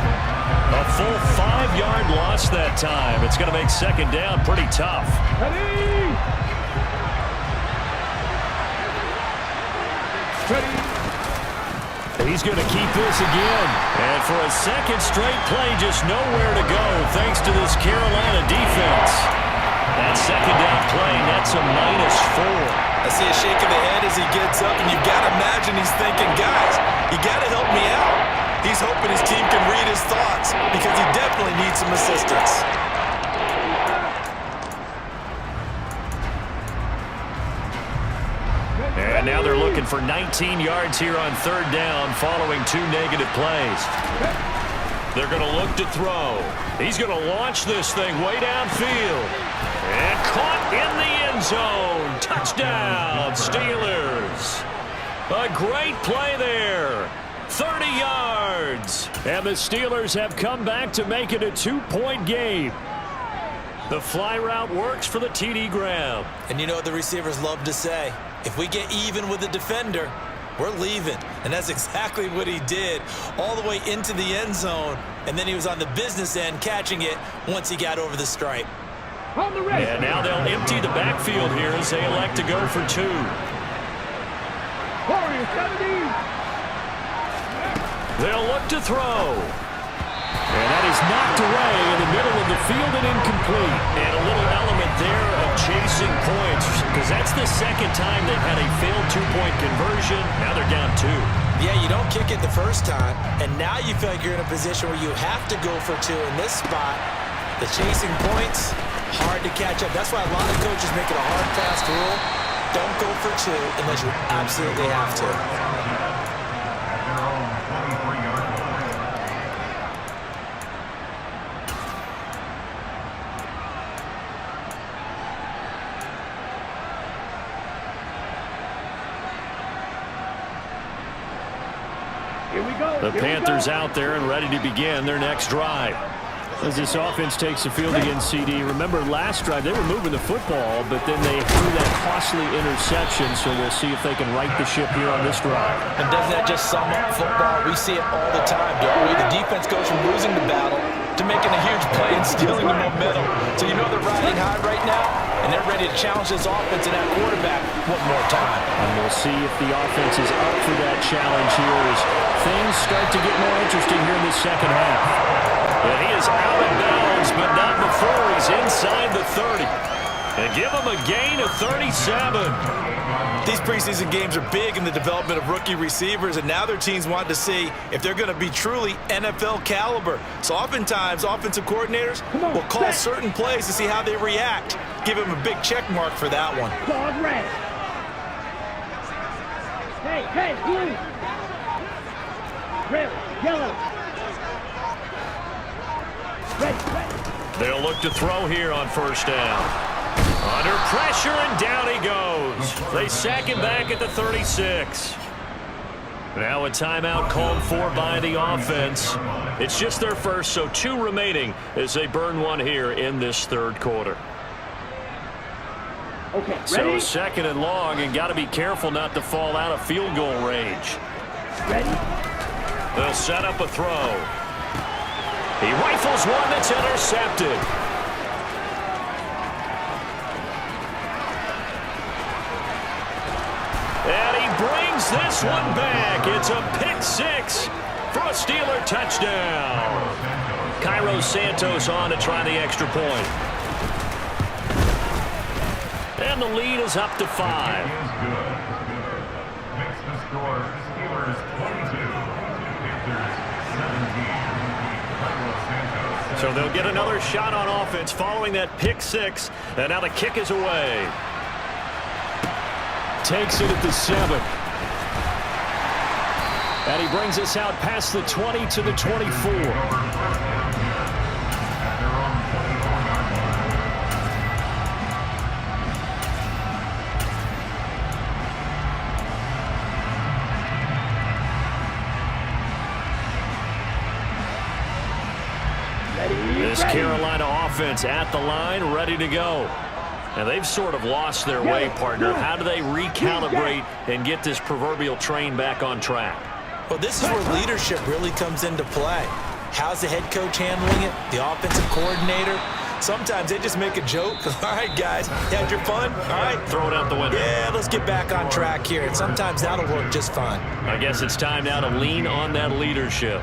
S1: A full 5-yard loss that time. It's going to make second down pretty tough. He's going to keep this again. And for a second straight play, just nowhere to go thanks to this Carolina defense. That second down play, that's a -4.
S2: I see a shake of the head as he gets up, and you've got to imagine he's thinking, guys, you got to help me out. He's hoping his team can read his thoughts because he definitely needs some assistance.
S1: And now they're looking for 19 yards here on third down following 2 negative plays. They're going to look to throw. He's going to launch this thing way downfield. And caught in the end zone. Touchdown, Steelers. A great play there. 30 yards. And the Steelers have come back to make it a 2-point game. The fly route works for the TD grab.
S2: And you know what the receivers love to say? If we get even with the defender, we're leaving. And that's exactly what he did all the way into the end zone. And then he was on the business end catching it once he got over the stripe.
S1: And now they'll empty the backfield here as they elect to go for 2. They'll look to throw. And that is knocked away in the middle of the field and incomplete. And a little element there of chasing points because that's the second time they've had a failed 2-point conversion. Now they're down 2.
S4: Yeah, you don't kick it the first time, and now you feel like you're in a position where you have to go for 2 in this spot. The chasing points, hard to catch up. That's why a lot of coaches make it a hard, fast rule. Don't go for 2 unless you absolutely have to.
S1: The Panthers out there and ready to begin their next drive. As this offense takes the field against CD, remember last drive they were moving the football, but then they threw that costly interception, so we'll see if they can right the ship here on this drive.
S4: And doesn't that just sum up football? We see it all the time, don't we? The defense goes from losing the battle to making a huge play and stealing the momentum. So you know they're riding high right now, and they're ready to challenge this offense and that quarterback one more time.
S1: And we'll see if the offense is up for that challenge here as things start to get more interesting here in the second half. And he is out of bounds, but not before he's inside the 30. And give him a gain of 37.
S2: These preseason games are big in the development of rookie receivers, and now their teams want to see if they're going to be truly NFL caliber. So oftentimes, offensive coordinators will call certain plays to see how they react. Give them a big check mark for that one.
S3: Dog red. Hey, blue. Red, yellow. Red.
S1: They'll look to throw here on first down. Under pressure, and down he goes. They sack him back at the 36. Now a timeout called for by the offense. It's just their first, so 2 remaining as they burn one here in this third quarter.
S3: Okay,
S1: So
S3: ready?
S1: second and long, and got to be careful not to fall out of field goal range.
S3: Ready?
S1: They'll set up a throw. He rifles one that's intercepted. And he brings this one back. It's a pick 6 for a Steeler touchdown. Cairo Santos on to try the extra point. And the lead is up to 5.
S6: Makes the score Steelers 22, Panthers 17.
S1: So they'll get another shot on offense following that pick 6. And now the kick is away. Takes it at the 7. And he brings us out past the 20 to the 24. This Carolina offense at the line, ready to go. And they've sort of lost their way, partner. How do they recalibrate and get this proverbial train back on track?
S4: Well, this is where leadership really comes into play. How's the head coach handling it? The offensive coordinator? Sometimes they just make a joke. All right, guys, you had your fun? All right.
S1: Throw it out the window.
S4: Yeah, let's get back on track here. And sometimes that'll work just fine.
S1: I guess it's time now to lean on that leadership.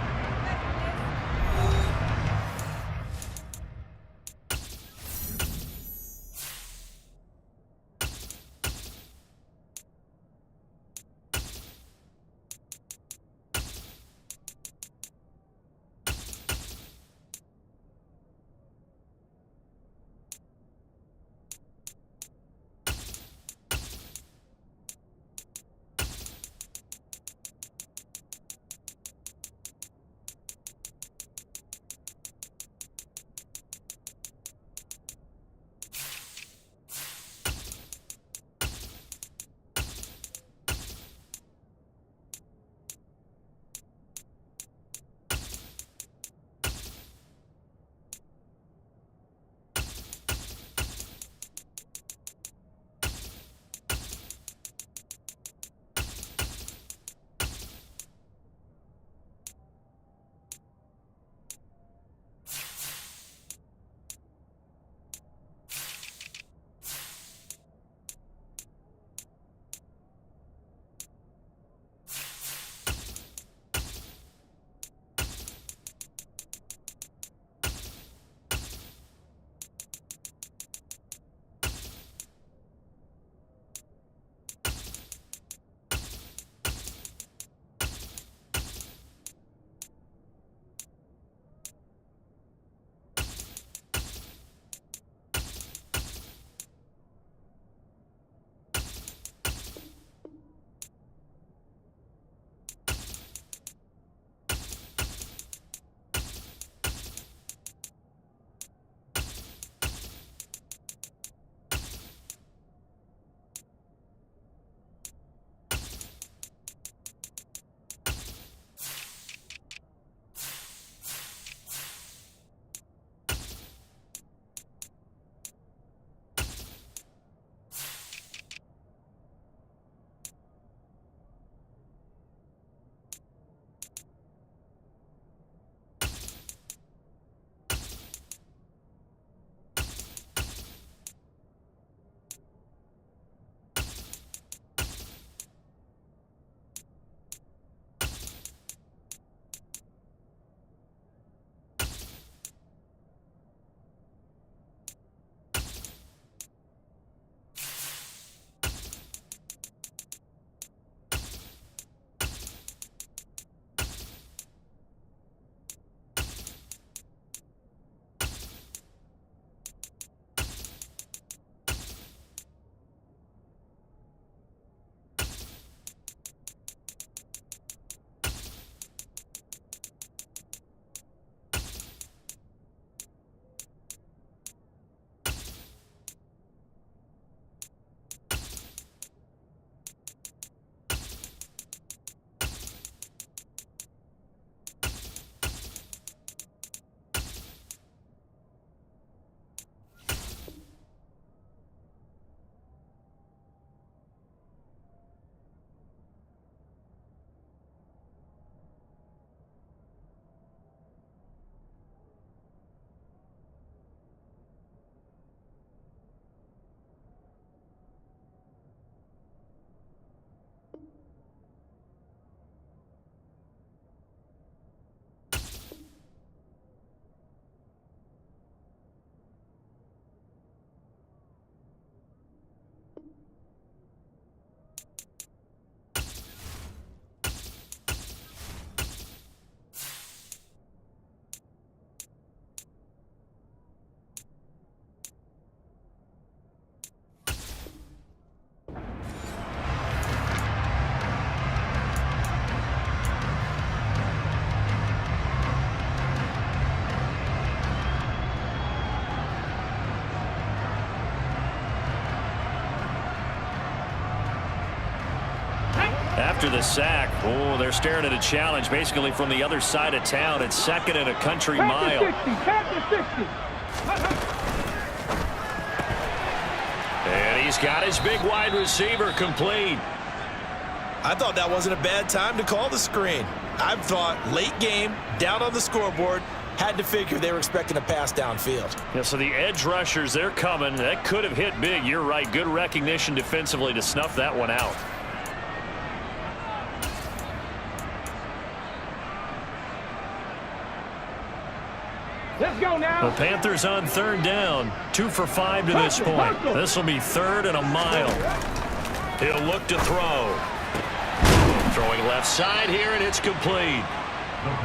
S1: After the sack, oh, they're staring at a challenge basically from the other side of town. It's second and a country mile. And he's got his big wide receiver complete.
S2: I thought that wasn't a bad time to call the screen. I thought late game, down on the scoreboard, had to figure they were expecting a pass downfield.
S1: Yeah, so the edge rushers, they're coming. That could have hit big. You're right. Good recognition defensively to snuff that one out.
S3: Let's go now.
S1: The Panthers on third down. 2 for 5 to this point. This will be 3rd and a mile. He'll look to throw. Throwing left side here, and it's complete.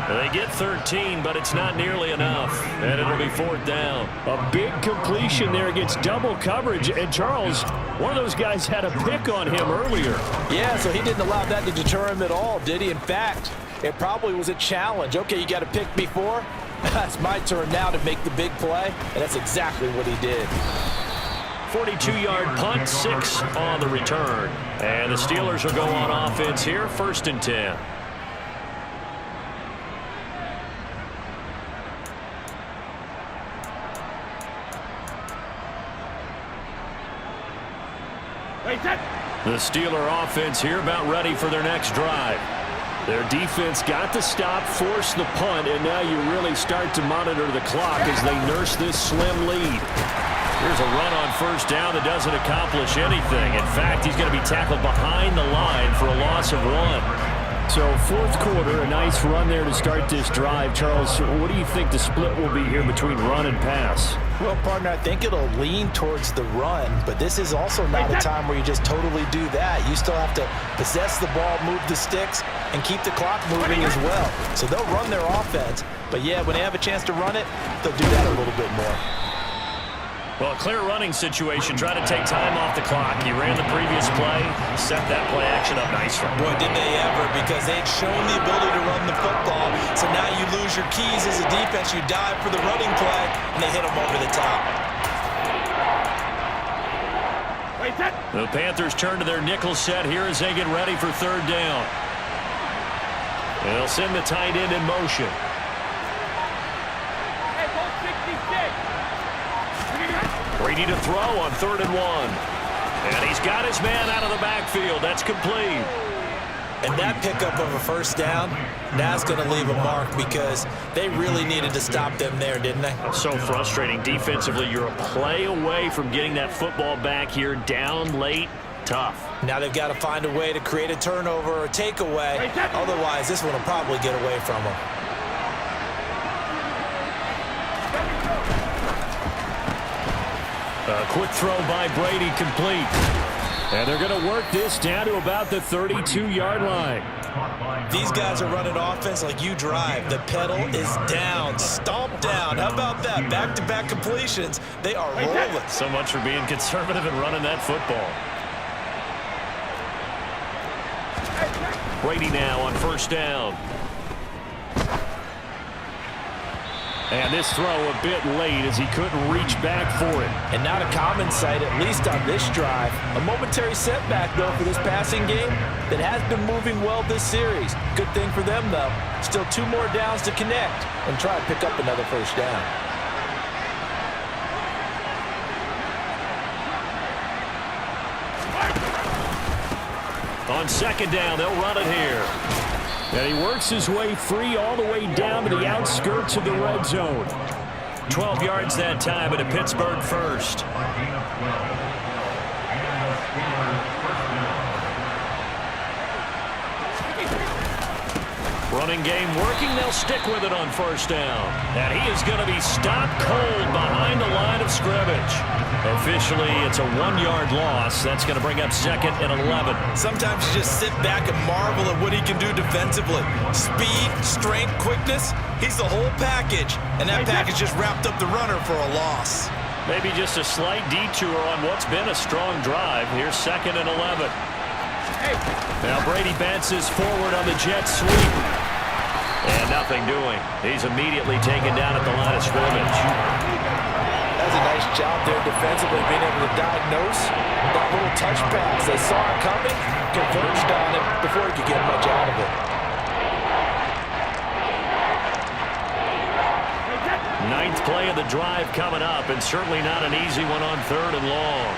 S1: They get 13, but it's not nearly enough. And it'll be 4th down.
S5: A big completion there against double coverage. And Charles, one of those guys had a pick on him earlier.
S4: Yeah, so he didn't allow that to deter him at all, did he? In fact, it probably was a challenge. Okay, you got a pick before. It's my turn now to make the big play, and that's exactly what he did.
S1: 42-yard punt, 6 on the return. And the Steelers will go on offense here, 1st and 10. The Steeler offense here about ready for their next drive. Their defense got the stop, forced the punt, and now you really start to monitor the clock as they nurse this slim lead. Here's a run on 1st down that doesn't accomplish anything. In fact, he's going to be tackled behind the line for a loss of 1.
S5: So 4th quarter, a nice run there to start this drive. Charles, what do you think the split will be here between run and pass?
S4: Well, partner, I think it'll lean towards the run, but this is also not a time where you just totally do that. You still have to possess the ball, move the sticks, and keep the clock moving as well. So they'll run their offense, but yeah, when they have a chance to run it, they'll do that a little bit more.
S1: Well, a clear running situation. Try to take time off the clock. He ran the previous play, set that play action up nicely.
S2: Boy, did they ever, because they'd shown the ability to run the football. So now you lose your keys as a defense. You dive for the running play, and they hit them over the top.
S1: The Panthers turn to their nickel set here as they get ready for 3rd down. They'll send the tight end in motion. Brady to throw on 3rd and 1. And he's got his man out of the backfield. That's complete.
S2: And that pickup of a 1st down, that's going to leave a mark because they really needed to stop them there, didn't they?
S1: So frustrating defensively. You're a play away from getting that football back here down late. Tough.
S2: Now they've got to find a way to create a turnover or a takeaway. Otherwise, this one will probably get away from them.
S1: A quick throw by Brady, complete. And they're going to work this down to about the 32-yard line.
S2: These guys are running offense like you drive. The pedal is down, stomp down. How about that? Back-to-back completions. They are rolling.
S1: So much for being conservative and running that football. Brady now on 1st down. And this throw a bit late as he couldn't reach back for it.
S4: And not a common sight, at least on this drive. A momentary setback, though, for this passing game that has been moving well this series. Good thing for them, though. Still 2 more downs to connect and try to pick up another 1st down.
S1: On 2nd down, they'll run it here. And he works his way free all the way down to the outskirts of the red zone. 12 yards that time, and a Pittsburgh 1st. Running game working. They'll stick with it on 1st down. And he is going to be stopped cold behind the line of scrimmage. Officially, it's a 1-yard loss. That's going to bring up 2nd and 11.
S2: Sometimes you just sit back and marvel at what he can do defensively. Speed, strength, quickness. He's the whole package. And that package just wrapped up the runner for a loss.
S1: Maybe just a slight detour on what's been a strong drive. Here's 2nd and 11. Now Brady bounces forward on the jet sweep. And nothing doing. He's immediately taken down at the line of scrimmage.
S4: That's a nice job there defensively, being able to diagnose that little touch pass. They saw it coming, converged on it before he could get much out of it.
S1: Ninth play of the drive coming up, and certainly not an easy one on 3rd and long.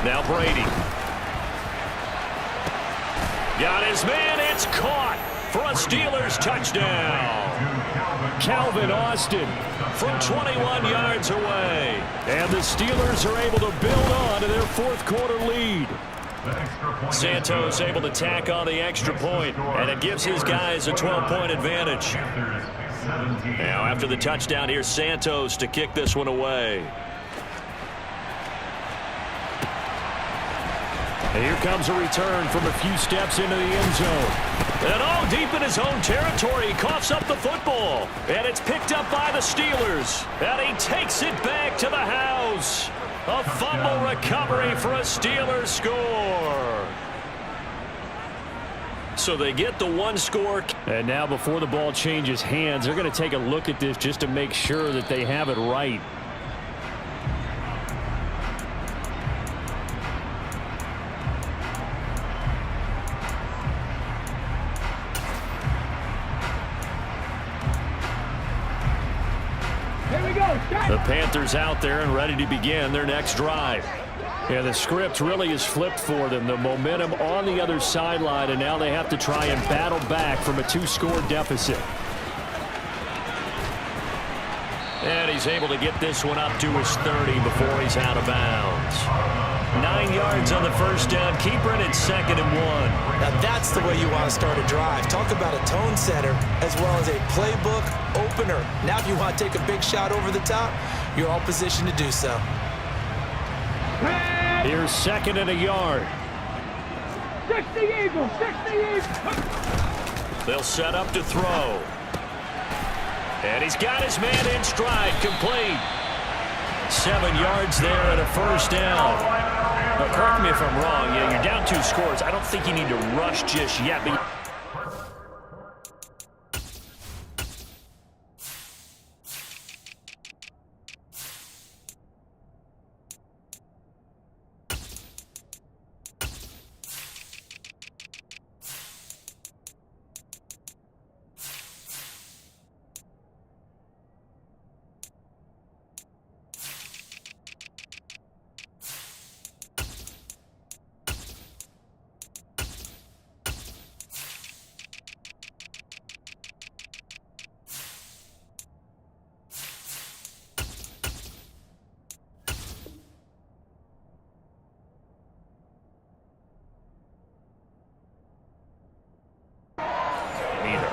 S1: Now Brady. Got his man. It's caught for a Steelers touchdown. Calvin Austin from 21 yards away. And the Steelers are able to build on to their fourth-quarter lead. Santos able to tack on the extra point, and it gives his guys a 12-point advantage. Now after the touchdown, here's Santos to kick this one away. And here comes a return from a few steps into the end zone. And deep in his own territory, he coughs up the football. And it's picked up by the Steelers. And he takes it back to the house. A fumble recovery for a Steelers score. So they get the one score.
S5: And now before the ball changes hands, they're going to take a look at this just to make sure that they have it right. The Panthers out there and ready to begin their next drive. And the script really is flipped for them. The momentum on the other sideline, and now they have to try and battle back from a 2-score deficit.
S1: And he's able to get this one up to his 30 before he's out of bounds. 9 yards on the first down. Keeper it at 2nd and 1.
S4: Now that's the way you want to start a drive. Talk about a tone setter as well as a playbook opener. Now if you want to take a big shot over the top, you're all positioned to do so.
S5: Here's 2nd and a yard.
S3: 60 Eagles, 60 Eagles.
S1: They'll set up to throw. And he's got his man in stride, complete. 7 yards there and a first down.
S5: Now, correct me if I'm wrong. Yeah, you're down 2 scores. I don't think you need to rush just yet. But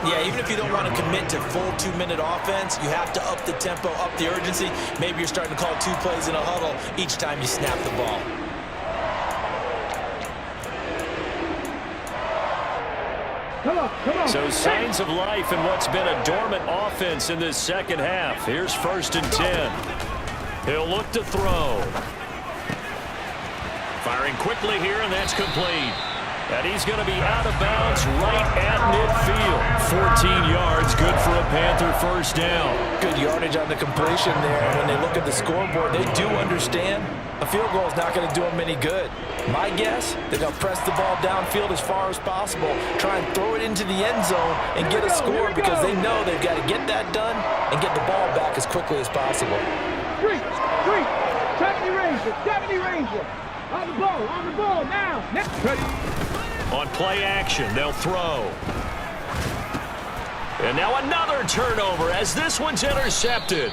S4: Yeah, even if you don't want to commit to full 2-minute offense, you have to up the tempo, up the urgency. Maybe you're starting to call 2 plays in a huddle each time you snap the ball.
S3: Come on.
S1: So signs of life in what's been a dormant offense in this second half. Here's 1st and 10. He'll look to throw. Firing quickly here, and that's complete. And he's going to be out of bounds right at midfield. 14 yards, good for a Panther first down.
S4: Good yardage on the completion there. When they look at the scoreboard, they do understand a field goal is not going to do them any good. My guess, they're going to press the ball downfield as far as possible, try and throw it into the end zone and get a score because they know they've got to get that done and get the ball back as quickly as possible.
S3: 70 Ranger. On the ball, now. Ready.
S1: On play action, they'll throw. And now another turnover as this one's intercepted.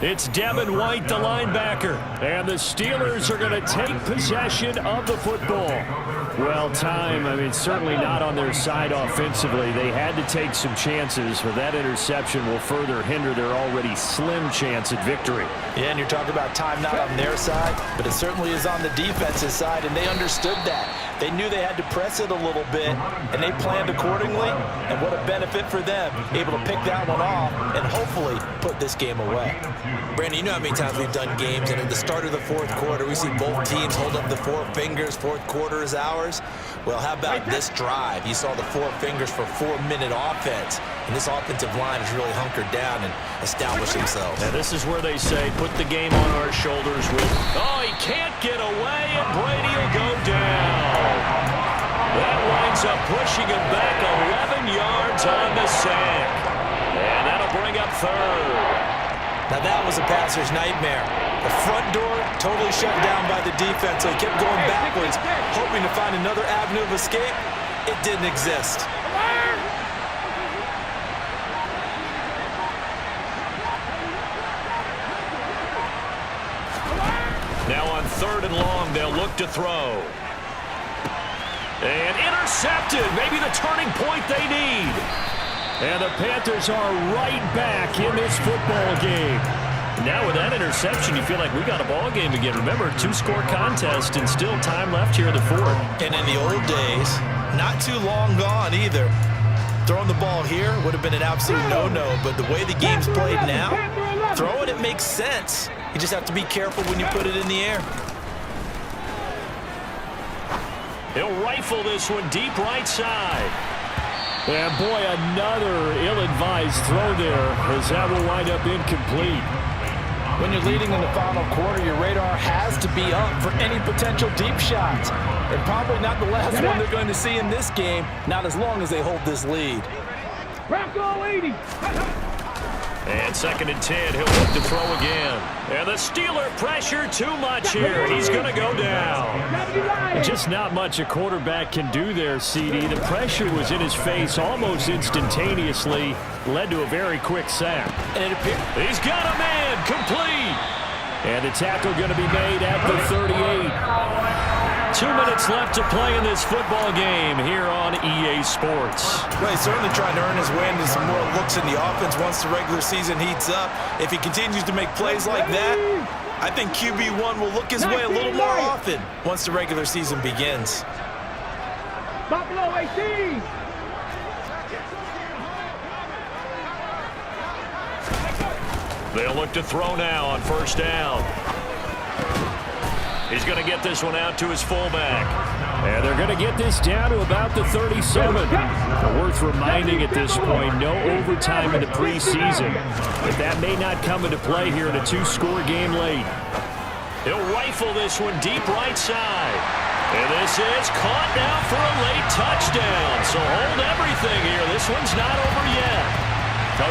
S1: It's Devin White, the linebacker. And the Steelers are going to take possession of the football. Well, time, certainly not on their side offensively. They had to take some chances, but that interception will further hinder their already slim chance at victory.
S4: Yeah, and you're talking about time not on their side, but it certainly is on the defense's side, and they understood that. They knew they had to press it a little bit, and they planned accordingly, and what a benefit for them, able to pick that one off and hopefully put this game away. Brandon, you know how many times we've done games, and at the start of the fourth quarter, we see both teams hold up the 4 fingers, fourth quarter is ours. Well, how about this drive? You saw the 4 fingers for 4-minute offense, and this offensive line has really hunkered down and established themselves.
S1: Now, this is where they say, put the game on our shoulders with, he can't get away, and Brady will go down. That winds up pushing him back 11 yards on the sack. And that'll bring up 3rd.
S4: Now that was a passer's nightmare. The front door totally shut down by the defense, so he kept going backwards, hoping to find another avenue of escape. It didn't exist.
S5: Now on 3rd and long, they'll look to throw. And intercepted. Maybe the turning point they need. And the Panthers are right back in this football game. Now with that interception, you feel like we got a ball game again. Remember, 2-score contest and still time left here in the 4th.
S2: And in the old days, not too long gone either. Throwing the ball here would have been an absolute no-no, but the way the game's played now, throwing it makes sense. You just have to be careful when you put it in the air.
S5: He'll rifle this one deep right side. And boy, another ill-advised throw there as that will wind up incomplete.
S4: When you're leading in the final quarter, your radar has to be up for any potential deep shots. And probably not the last one they're going to see in this game, not as long as they hold this lead.
S3: Bronco 80.
S5: And 2nd and 10, he'll look to throw again. And the Steeler pressure too much here. He's going to go down. Just not much a quarterback can do there, CD. The pressure was in his face almost instantaneously. Led to a very quick sack.
S4: And it appears
S5: he's got a man complete. And the tackle going to be made at the 38. 2 minutes left to play in this football game here on EA Sports.
S2: Well, he's certainly trying to earn his way into some more looks in the offense once the regular season heats up. If he continues to make plays like that, I think QB1 will look his way a little more often once the regular season begins.
S3: Buffalo 18.
S5: They'll look to throw now on 1st down. He's going to get this one out to his fullback. And they're going to get this down to about the 37. Worth reminding at this point, no overtime in the preseason. But that may not come into play here in a 2-score game late. He'll rifle this one deep right side. And this is caught now for a late touchdown. So hold everything here. This one's not over yet.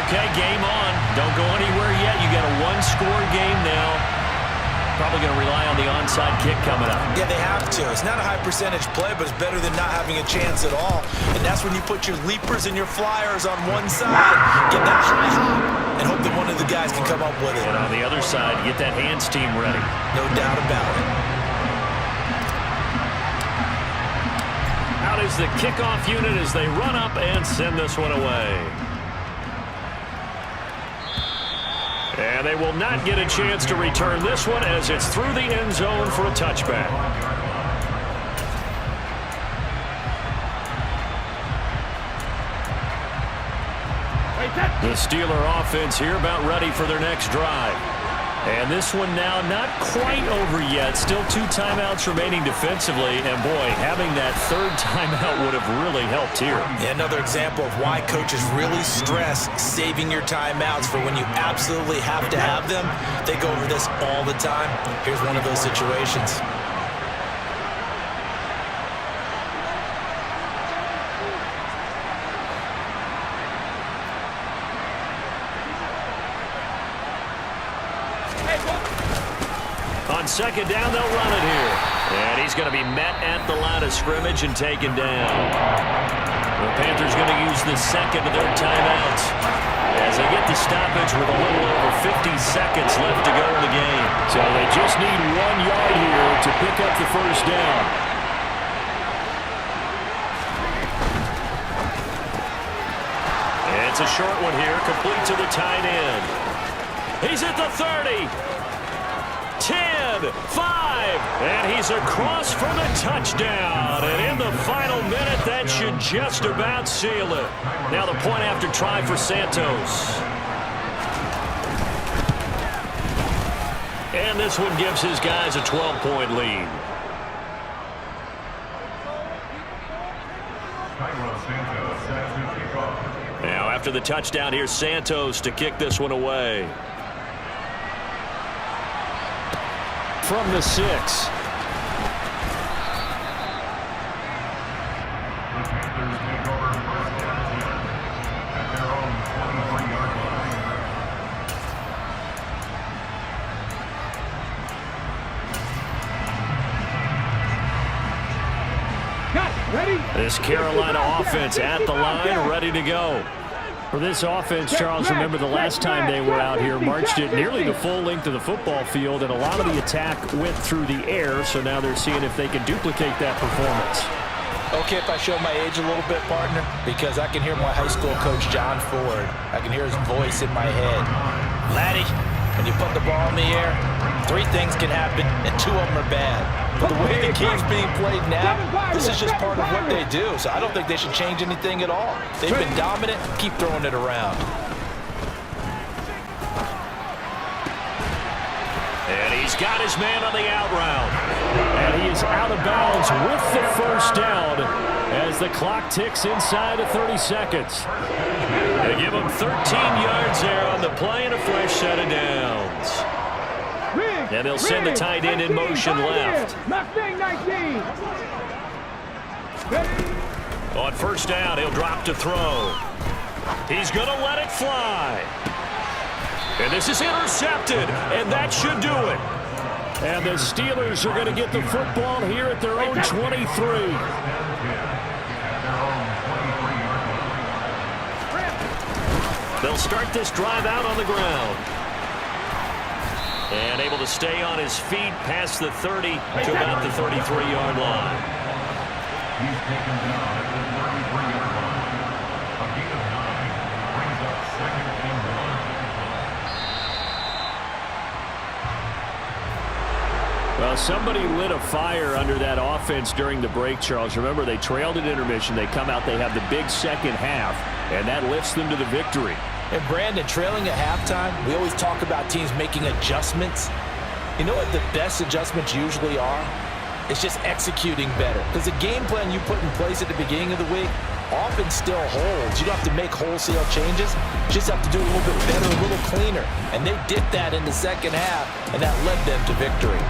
S5: Okay, game on. Don't go anywhere yet. You got a 1-score game now. Probably going to rely on the onside kick coming up.
S2: Yeah, they have to. It's not a high percentage play, but it's better than not having a chance at all. And that's when you put your leapers and your flyers on one side, get that high hop, and hope that one of the guys can come up with it.
S5: And on the other side, get that hands team ready.
S2: No doubt about it.
S5: Out is the kickoff unit as they run up and send this one away. And they will not get a chance to return this one as it's through the end zone for a touchback. The Steeler offense here about ready for their next drive. And this one now not quite over yet. Still 2 timeouts remaining defensively. And boy, having that 3rd timeout would have really helped here.
S2: Yeah, another example of why coaches really stress saving your timeouts for when you absolutely have to have them. They go over this all the time. Here's one of those situations.
S5: On 2nd down, they'll run it here. And he's going to be met at the line of scrimmage and taken down. The Panthers going to use the 2nd of their timeouts as they get the stoppage with a little over 50 seconds left to go in the game. So they just need 1 yard here to pick up the 1st down. And it's a short one here, complete to the tight end. He's at the 30. 10, 5, and he's across for the touchdown. And in the final minute, that should just about seal it. Now the point after try for Santos. And this one gives his guys a 12-point lead. Now after the touchdown, here's Santos to kick this one away. From the 6. This Carolina offense at the line, ready to go. For this offense, Charles, remember the last time they were out here, marched it nearly the full length of the football field, and a lot of the attack went through the air, so now they're seeing if they can duplicate that performance.
S4: Okay, if I show my age a little bit, partner, because I can hear my high school coach, John Ford. I can hear his voice in my head. Laddie, when you put the ball in the air, 3 things can happen, and 2 of them are bad. But the way the game's being played now, this is just part of what they do. So I don't think they should change anything at all. They've been dominant. Keep throwing it around.
S5: And he's got his man on the out route. And he is out of bounds with the first down as the clock ticks inside of 30 seconds. They give him 13 yards there on the play and a fresh set of downs. And they'll send the tight end in motion left. On first down, he'll drop to throw. He's going to let it fly. And this is intercepted, and that should do it. And the Steelers are going to get the football here at their own 23. They'll start this drive out on the ground. And able to stay on his feet past the 30 to about the 33-yard line.
S6: He's taken down at the 33-yard line. A gain of 9 brings up 2nd and 1.
S5: Well, somebody lit a fire under that offense during the break, Charles. Remember, they trailed at intermission. They come out, they have the big second half, and that lifts them to the victory.
S4: And Brandon, trailing at halftime, we always talk about teams making adjustments. You know what the best adjustments usually are? It's just executing better. Because the game plan you put in place at the beginning of the week often still holds. You don't have to make wholesale changes. You just have to do a little bit better, a little cleaner. And they did that in the second half, and that led them to victory.